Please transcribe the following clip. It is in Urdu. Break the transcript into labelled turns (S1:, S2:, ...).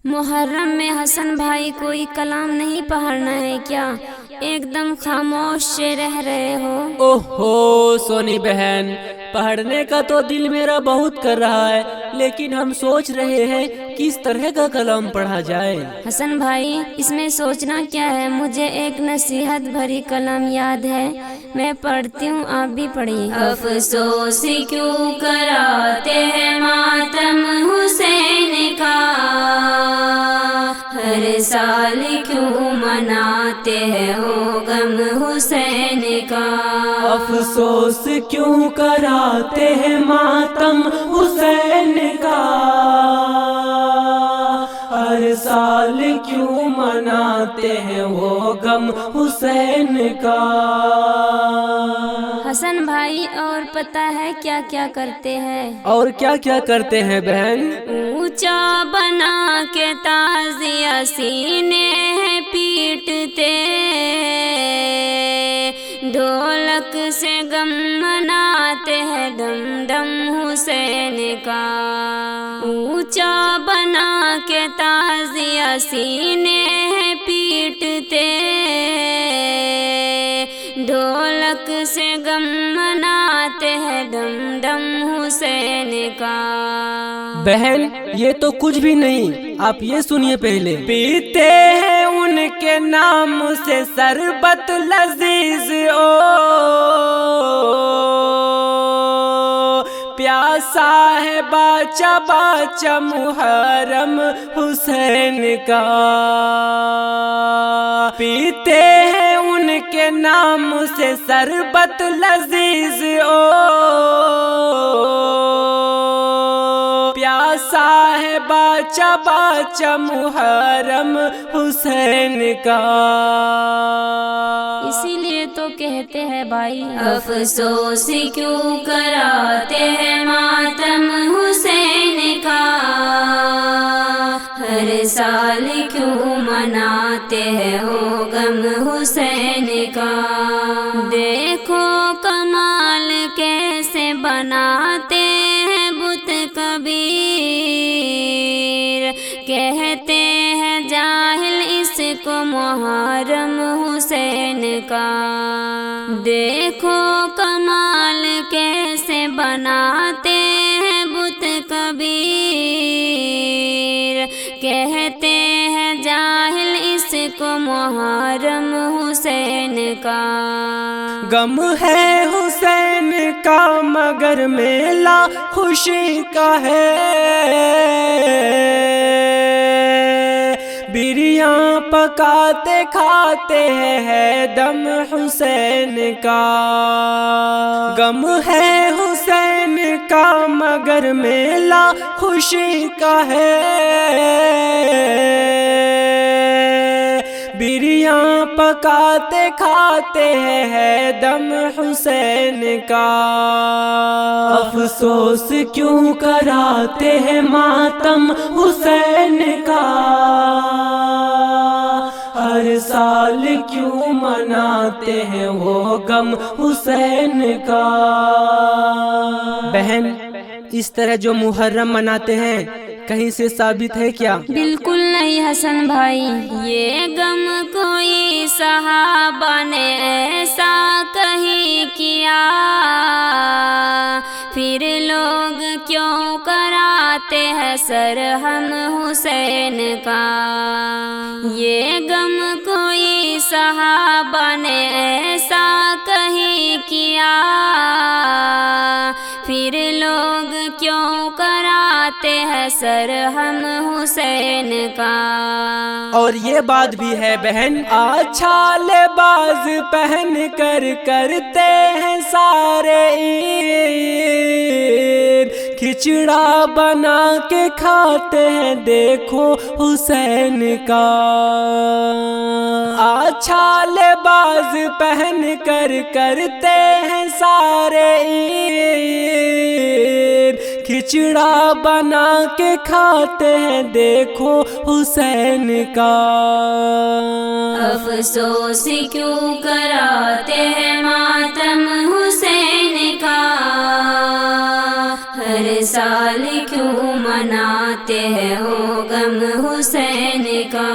S1: محرم میں حسن بھائی کوئی کلام نہیں پڑھنا ہے کیا؟ ایک دم خاموش سے رہ رہے ہو۔
S2: اوہو سونی بہن، پڑھنے کا تو دل میرا بہت کر رہا ہے، لیکن ہم سوچ رہے ہیں کس طرح کا کلام پڑھا جائے۔
S1: حسن بھائی اس میں سوچنا کیا ہے، مجھے ایک نصیحت بھری کلام یاد ہے، میں پڑھتی ہوں، آپ بھی پڑھیے۔ افسوس کیوں کراتے ہیں ماتم حسین کا، ہر سال کیوں مناتے ہیں ہو غم حسین کا۔
S2: افسوس کیوں کراتے ہیں ماتم حسین کا، ہر سال کیوں مناتے ہیں وہ غم حسین کا۔
S1: حسن بھائی اور پتہ ہے کیا کیا کرتے ہیں؟
S2: اور کیا کیا کرتے ہیں بہن؟
S1: اونچا بنا کے تازیہ سینے پیٹتے، ڈھولک سے غم مناتے ہیں ڈم ڈم حسین کا۔ اونچا بنا کے تازیہ سینے پیٹتے، ڈھولک سے غم مناتے ہیں ڈم ڈم حسین کا۔
S2: بہن یہ تو کچھ بھی نہیں، آپ یہ سنیے پہلے۔ پیتے ہیں ان کے نام سے شربت لذیذ او، پیاسا ہے باچا باچا محرم حسین کا۔ پیتے ہیں ان کے نام سے شربت لذیذ او، پیاسا ہے باچا باچا محرم حسین کا۔
S1: اسی لیے تو کہتے ہیں بھائی، افسوس کیوں کراتے ہیں ماتم حسین کا، ہر سال کیوں مناتے ہیں ہو غم حسین کا۔ دیکھو کمال کیسے بناتے ہیں بت کبیر، کہتے ہیں جاہل اس کو محرم حسین کا۔ دیکھو کمال کیسے بناتے ہیں بت کبیر، کہتے ہیں جاہل اس کو محرم حسین کا۔
S2: غم ہے حسین کا مگر میلہ خوشی کا ہے، بریاں پکاتے کھاتے ہیں دم حسین کا۔ غم ہے حسین کا مگر میلہ خوشی کا ہے، بریاں پکاتے کھاتے ہیں دم حسین کا۔ افسوس کیوں کراتے ہیں ماتم حسین کا، ہر سال کیوں مناتے ہیں وہ غم حسین کا۔ بہن اس طرح جو محرم مناتے ہیں کہیں سے ثابت ہے کیا؟
S1: بالکل نہیں حسن بھائی، یہ غم کوئی صحابہ نے ایسا کہیں کیا، پھر لوگ کیوں کراتے ہیں سرہم حسین کا۔ یہ غم کوئی صحابہ نے ایسا کہیں کیا، پھر لوگ کیوں کراتے ہیں سرہم حسین کا۔
S2: اور یہ بات بھی ہے بہن، اچھا لباس پہن کر کرتے ہیں سارے عید، کھچڑا بنا کے کھاتے ہیں دیکھو حسین کا۔ اچھا لباس پہن کر کرتے ہیں سارے عید، کھچڑا بنا کے کھاتے ہیں دیکھو حسین کا۔
S1: افسوس کیوں کراتے ہیں ماتم حسین کا، ہر سال کیوں مناتے ہیں ہو غم حسین کا۔